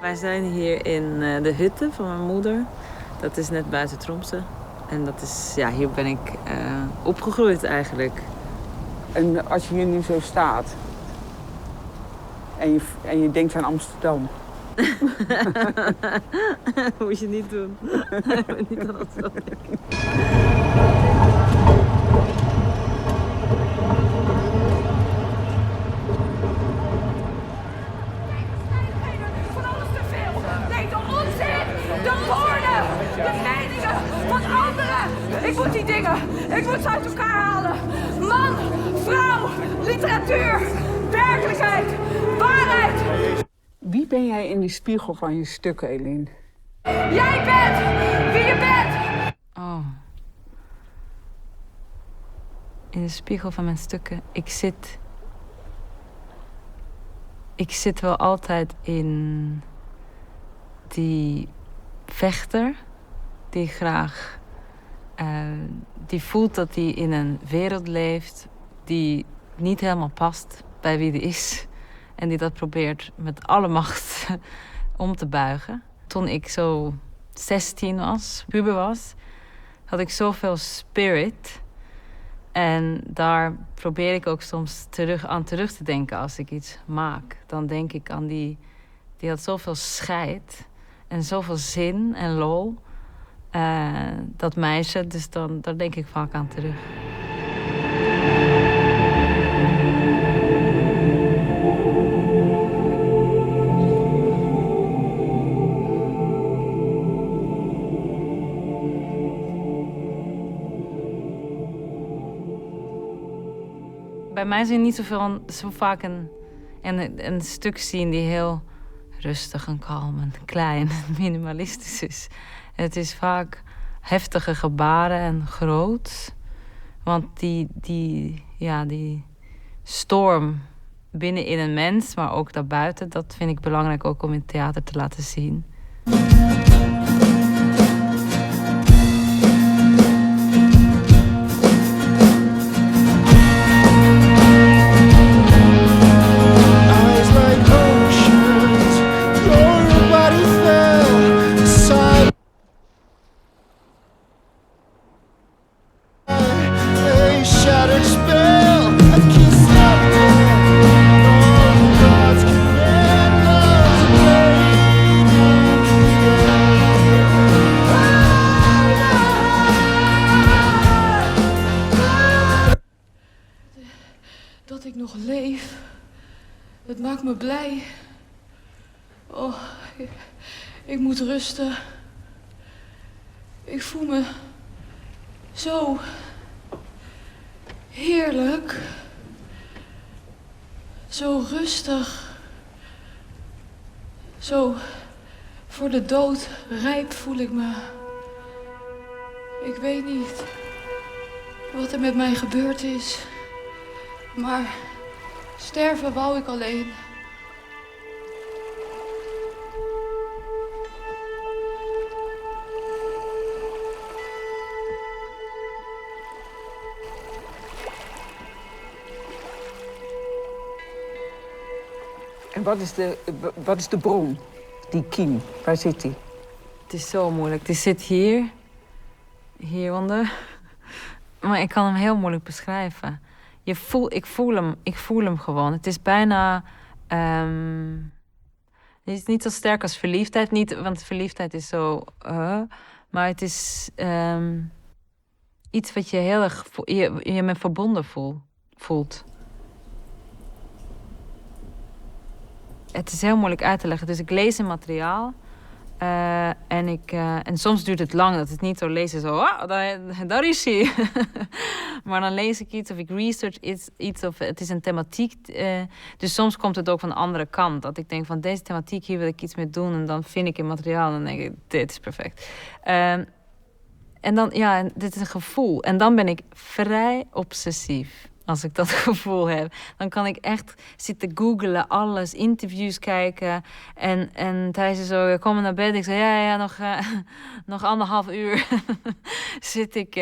Wij zijn hier in de hutte van mijn moeder. Dat is net buiten Tromsø. En dat is, ja, hier ben ik opgegroeid eigenlijk. En als je hier nu zo staat en je denkt aan Amsterdam. Moet je niet doen. Niet aan Amsterdam denken. Ik moet die dingen, ik moet ze uit elkaar halen. Man, vrouw, literatuur, werkelijkheid, waarheid. Wie ben jij in die spiegel van je stukken, Eline? Jij bent wie je bent. Oh. In de spiegel van mijn stukken. Ik zit wel altijd in die vechter die graag... die voelt dat hij in een wereld leeft die niet helemaal past bij wie hij is. En die dat probeert met alle macht om te buigen. Toen ik zo 16 was, puber was, had ik zoveel spirit. En daar probeer ik ook soms terug te denken als ik iets maak. Dan denk ik aan die had zoveel scheid en zoveel zin en lol. Dat meisje, dus daar denk ik vaak aan terug. Bij mij zijn niet zo vaak een stuk zien die heel rustig en kalm en klein en minimalistisch is. Het is vaak heftige gebaren en groot. Want die storm binnenin een mens, maar ook daarbuiten, dat vind ik belangrijk ook om in theater te laten zien. Dat ik nog leef, het maakt me blij. Oh, ik moet rusten. Ik voel me zo heerlijk. Zo rustig. Zo voor de dood rijp voel ik me. Ik weet niet wat er met mij gebeurd is. Maar sterven wou ik alleen. En wat is de bron? Die kiem, waar zit die? Het is zo moeilijk. Die zit hieronder. Maar ik kan hem heel moeilijk beschrijven. Ik voel hem gewoon. Het is bijna... het is niet zo sterk als verliefdheid. Niet, want verliefdheid is zo... maar het is iets wat je heel erg... Je me verbonden voelt. Het is heel moeilijk uit te leggen. Dus ik lees een materiaal. En soms duurt het lang dat het niet zo lezen zo, daar is hij. Maar dan lees ik iets of ik research iets of het is een thematiek. Dus soms komt het ook van de andere kant. Dat ik denk van deze thematiek, hier wil ik iets mee doen. En dan vind ik een materiaal en dan denk ik, dit is perfect. En dan, ja, dit is een gevoel. En dan ben ik vrij obsessief. Als ik dat gevoel heb, dan kan ik echt zitten googlen, alles, interviews kijken. En tijdens zo, kom naar bed. Ik zeg, ja, nog 1,5 uur zit ik.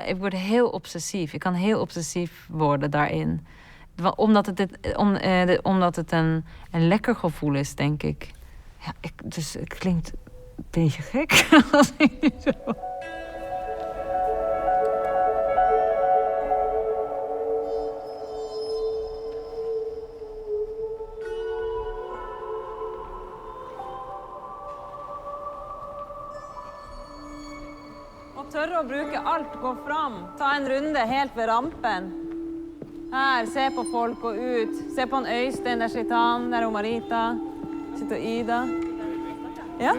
Ik word heel obsessief. Ik kan heel obsessief worden daarin. Omdat het een lekker gevoel is, denk ik. Ja, dus het klinkt een beetje gek als ik nu zo... Tørre å bruke alt, gå fram. Ta en runde helt ved rampen. Her, se på folk og ut. Se på en Øystein, der sitter han, der er Marita. Sitter Ida. Ja?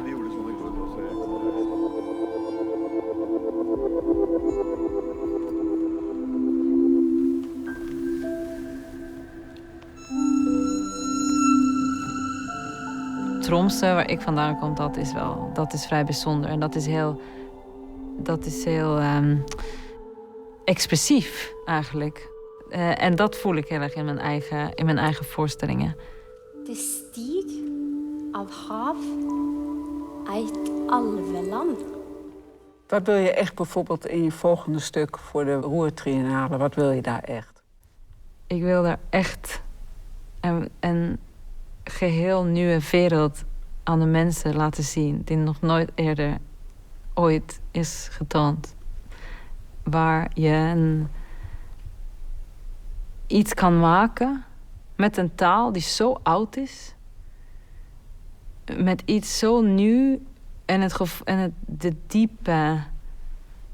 Tromsø, waar ik vandaan kom, dat is vrij bijzonder. En dat is heel expressief eigenlijk. En dat voel ik heel erg in mijn eigen voorstellingen. Det stig av hav eit alveland. Wat wil je echt bijvoorbeeld in je volgende stuk voor de Ruhrtriennale? Wat wil je daar echt? Ik wil daar echt een geheel nieuwe wereld aan de mensen laten zien die nog nooit eerder ooit is getoond. Waar je iets kan maken met een taal die zo oud is. Met iets zo nieuw en de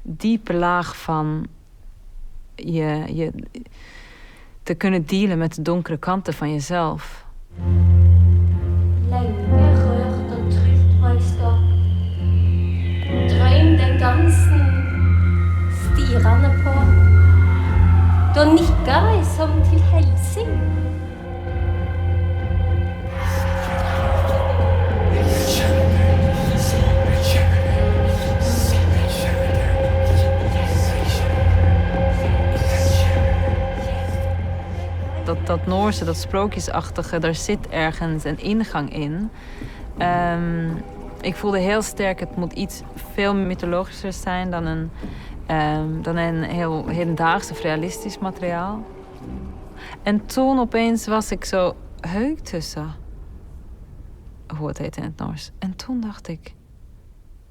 diepe laag van je te kunnen dealen met de donkere kanten van jezelf. Lenge rørt og trygt var jeg stå. Drøm den dansen stirrende på. Da nikka de som til helsing. Dat Noorse, dat sprookjesachtige, daar zit ergens een ingang in. Ik voelde heel sterk, het moet iets veel mythologischer zijn dan een heel hedendaags of realistisch materiaal. En toen opeens was ik zo heuk tussen, hoe het heet in het Noors. En toen dacht ik,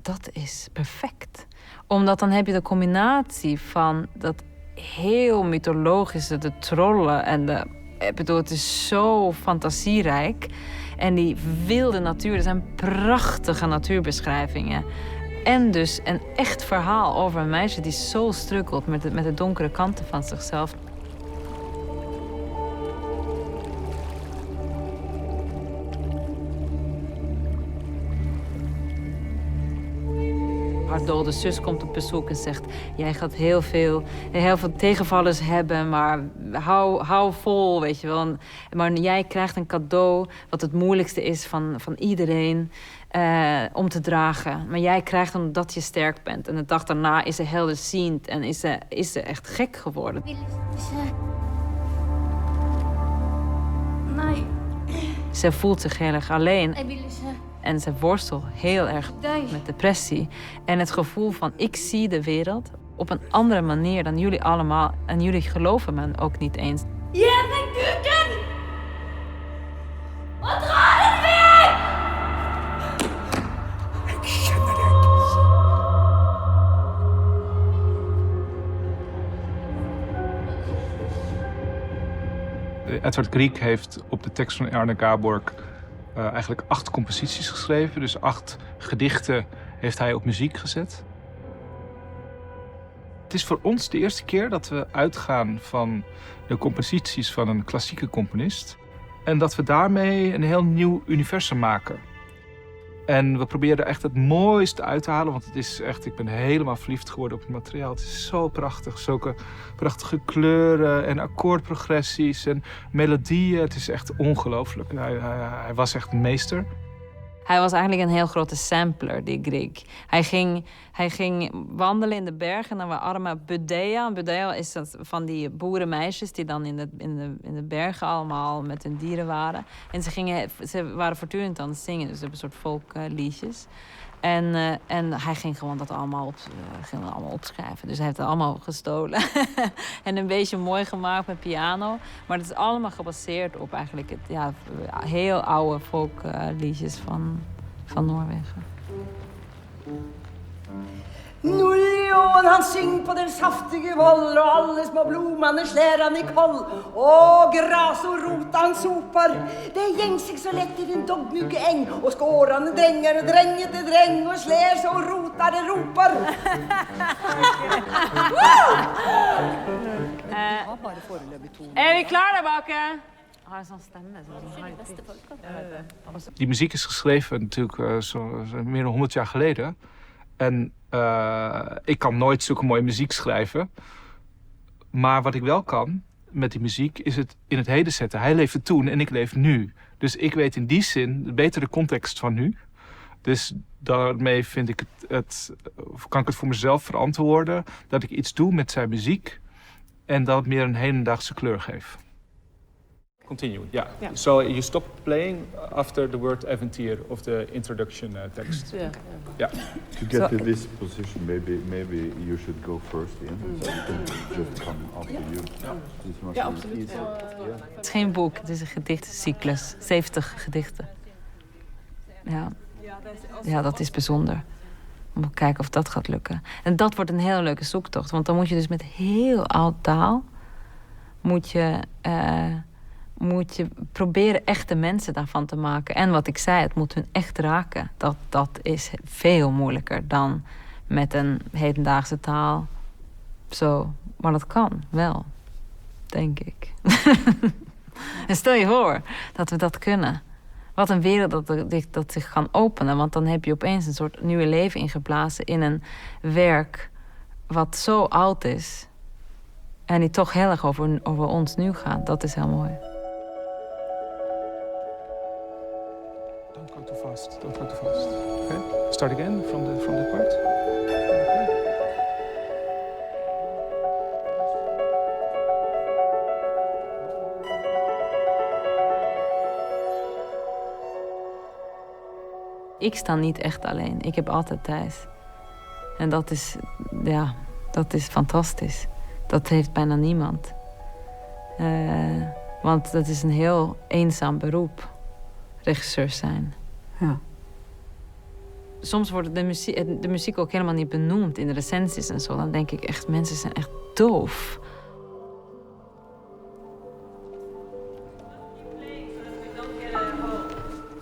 dat is perfect. Omdat dan heb je de combinatie van dat heel mythologische, de trollen en ik bedoel, het is zo fantasierijk. En die wilde natuur, er zijn prachtige natuurbeschrijvingen. En dus een echt verhaal over een meisje die zo struggelt met de donkere kanten van zichzelf. Haar dode zus komt op bezoek en zegt: jij gaat heel veel tegenvallers hebben, maar hou vol, weet je wel. Maar jij krijgt een cadeau wat het moeilijkste is van iedereen om te dragen. Maar jij krijgt hem omdat je sterk bent. En de dag daarna is ze helderziend en is ze echt gek geworden. Nee. Ze voelt zich heel erg alleen. Jeg vil ikke. En ze worstelt heel erg met depressie. En het gevoel van, ik zie de wereld op een andere manier dan jullie allemaal. En jullie geloven me ook niet eens. Gi meg kuken! Og dra den vekk! Ik kjenner deg. Edward Grieg heeft op de tekst van Arne Garborg eigenlijk 8 composities geschreven. Dus 8 gedichten heeft hij op muziek gezet. Het is voor ons de eerste keer dat we uitgaan van de composities van een klassieke componist. En dat we daarmee een heel nieuw universum maken. En we proberen echt het mooiste uit te halen, want het is echt, ik ben helemaal verliefd geworden op het materiaal. Het is zo prachtig, zulke prachtige kleuren en akkoordprogressies en melodieën. Het is echt ongelooflijk. Hij was echt een meester. Hij was eigenlijk een heel grote sampler, die Grieg. Hij ging wandelen in de bergen naar arme Budea. Budea is dat van die boerenmeisjes die dan in de bergen allemaal met hun dieren waren. En ze waren voortdurend aan het zingen, dus een soort folkliedjes. En hij ging gewoon dat allemaal, allemaal opschrijven. Dus hij heeft het allemaal gestolen. En een beetje mooi gemaakt met piano. Maar het is allemaal gebaseerd op eigenlijk heel oude folkliedjes van Noorwegen. Nuljon, han synger på den saftige voll, og alle små blomene slår han i koll. Og gras og rot han sopar, det gjeng seg så lett i den doggmugge eng. Og skårene drenger og drenger til dreng, og slår så rotar det ropar. Er vi klare der bak? Har een zo'n stemme. Die muziek is geschreven natuurlijk zo meer dan 100 jaar geleden. En ik kan nooit zulke mooie muziek schrijven. Maar wat ik wel kan met die muziek is het in het heden zetten. Hij leefde toen en ik leef nu. Dus ik weet in die zin beter de context van nu. Dus daarmee vind ik kan ik het voor mezelf verantwoorden dat ik iets doe met zijn muziek en dat het meer een hedendaagse kleur geeft. Continue, yeah. So you stop playing after the word Eventyr of the introduction text. Yeah. To get to this position, maybe you should go first in, so we can just come after you. Ja, absoluut. Het is geen boek, het is een gedichtencyclus. 70 gedichten. Ja, dat is bijzonder. Om te kijken of dat gaat lukken. En dat wordt een hele leuke zoektocht. Want dan moet je dus met heel oud taal moet je proberen echte mensen daarvan te maken. En wat ik zei, het moet hun echt raken. Dat is veel moeilijker dan met een hedendaagse taal. Zo, maar dat kan wel, denk ik. En stel je voor dat we dat kunnen. Wat een wereld dat zich kan openen. Want dan heb je opeens een soort nieuwe leven ingeblazen in een werk wat zo oud is. En die toch heel erg over ons nu gaat. Dat is heel mooi. Don't go too fast. Okay? Start again from the part. Ik sta niet echt alleen. Ik heb altijd Thijs. En dat is fantastisch. Dat heeft bijna niemand. Want dat is een heel eenzaam beroep. Regisseur zijn. Ja. Soms wordt de muziek ook helemaal niet benoemd in de recensies en zo. Dan denk ik echt, mensen zijn echt doof.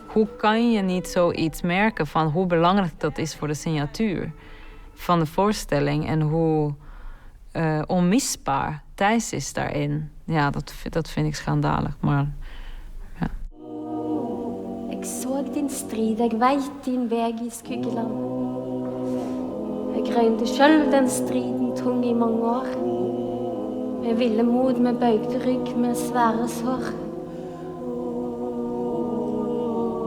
Hoe kan je niet zoiets merken van hoe belangrijk dat is voor de signatuur van de voorstelling en hoe onmisbaar Thijs is daarin? Ja, dat vind ik schandalig, maar ja. Jeg så din strid, jeg veit din veg i skuggeland. Jeg røynte sjøl den striden tung i mange år. Med ville mod, med bøygde rygg, med svære sår.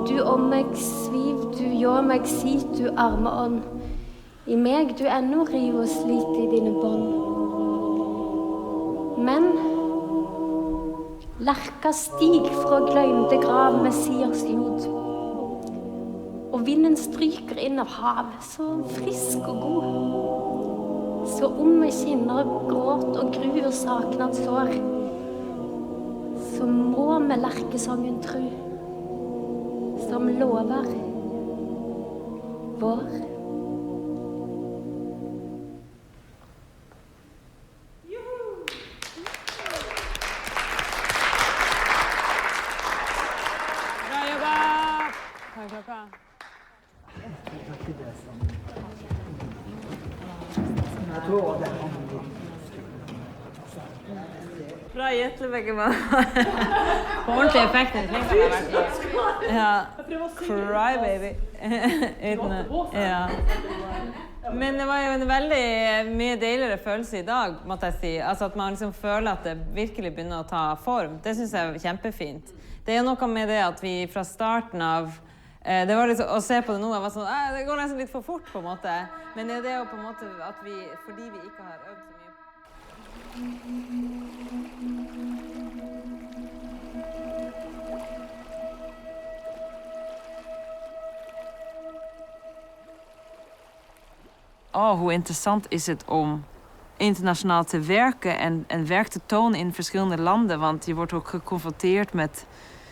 Du om meg sviv, du gjør meg sit, du arme ånd. I meg du ennå riv og slit i dine bånd. Men lerka stig fra gløymte grav med sierslod. Og vinden stryker inn av havet, så frisk og god. Så med kinner gråt og gru og saknad sår. Så må med lerkesongen tru, som lover vår. Bra gjettelvegge med på ordentlig effekt. Ja, crybaby. Ja. Men det var jo en veldig mye deiligere følelse i dag, måtte jeg si. Altså at man liksom føler at det virkelig begynner å ta form. Det synes jeg er kjempefint. Det er jo noe med det at vi fra starten av det var liksom, å se på det nå, jeg var sånn, det går nesten litt for fort på en måte. Men det er jo på en måte at vi, fordi vi ikke har øvd så mye. oh, hoe interessant is het om internationaal te werken en werk te tonen in verschillende landen. Want je wordt ook geconfronteerd met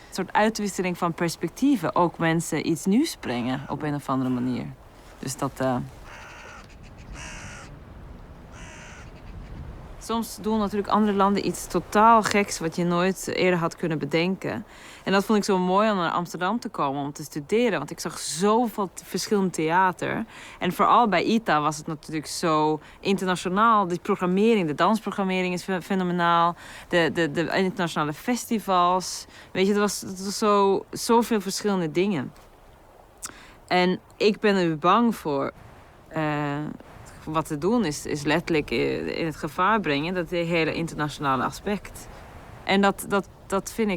een soort uitwisseling van perspectieven. Ook mensen iets nieuws brengen op een of andere manier. Dus dat... Soms doen natuurlijk andere landen iets totaal geks wat je nooit eerder had kunnen bedenken. En dat vond ik zo mooi om naar Amsterdam te komen om te studeren. Want ik zag zoveel verschillend theater. En vooral bij ITA was het natuurlijk zo internationaal. De programmering, de dansprogrammering is fenomenaal. De internationale festivals. Weet je, het was zoveel verschillende dingen. En ik ben er bang voor... wat te doen is letterlijk in het gevaar brengen, dat hele internationale aspect. En dat vind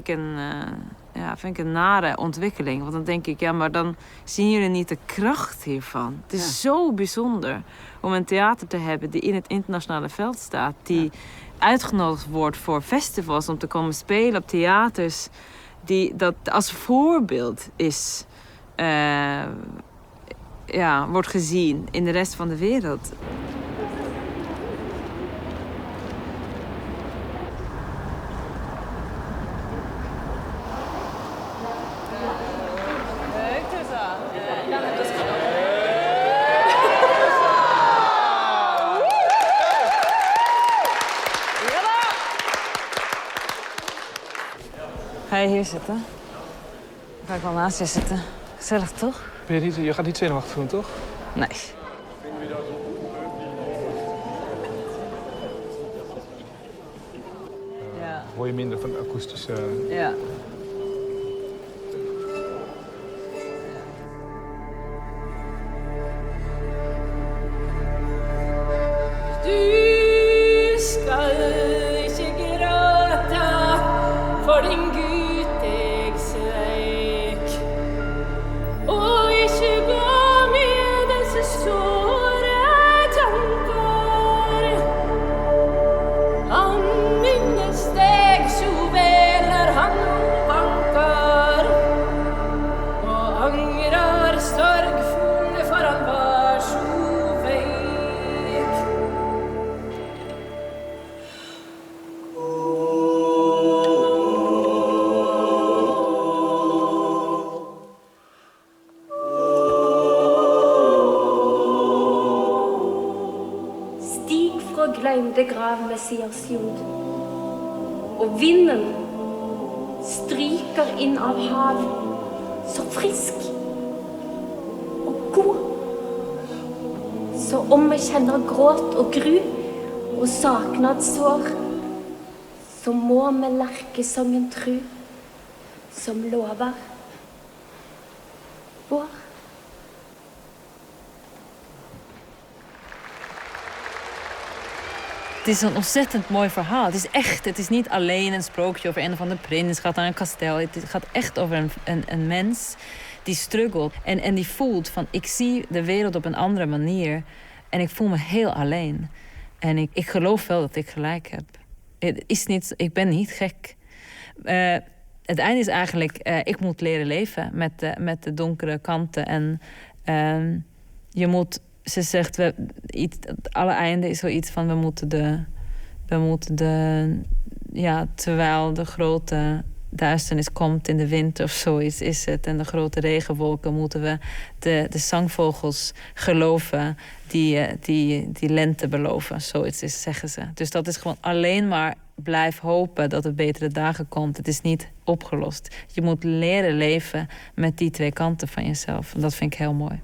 ik een nare ontwikkeling. Want dan denk ik, ja, maar dan zien jullie niet de kracht hiervan. Het is zo bijzonder om een theater te hebben die in het internationale veld staat. Die uitgenodigd wordt voor festivals om te komen spelen op theaters. Dat als voorbeeld is... wordt gezien in de rest van de wereld. Ga je hier zitten? Dan ga ik wel naast je zitten. Gezellig, toch? Je gaat niet zenuwachtig doen, toch? Nee. Ja. Hoor je minder van de akoestische... Ja. Du skal ikke gråte for din Gud jeg sveik. Og ikke gå med disse såre tanker. Han minnes deg så vel når han banker. Og angrer sorgfull for han var så veik. Stig fra glemte grav med sirsjod, og vinden stryker inn av hav, så frisk og god. Så om jeg kjenner gråt og gru og saknadssår, så må med lerkesongen tru, som lover vår. Het is een ontzettend mooi verhaal. Het is echt, het is niet alleen een sprookje over een of andere prins. Het gaat naar een kasteel. Het gaat echt over een mens die struggelt. En die voelt van, ik zie de wereld op een andere manier. En ik voel me heel alleen. En ik geloof wel dat ik gelijk heb. Het is niet, ik ben niet gek. Het einde is eigenlijk, ik moet leren leven met de donkere kanten. En je moet... Ze zegt, het alle einde is zoiets van we moeten terwijl de grote duisternis komt in de winter of zoiets is het. En de grote regenwolken moeten we de zangvogels geloven die lente beloven. Zoiets is, zeggen ze. Dus dat is gewoon alleen maar blijf hopen dat er betere dagen komt. Het is niet opgelost. Je moet leren leven met die twee kanten van jezelf. En dat vind ik heel mooi.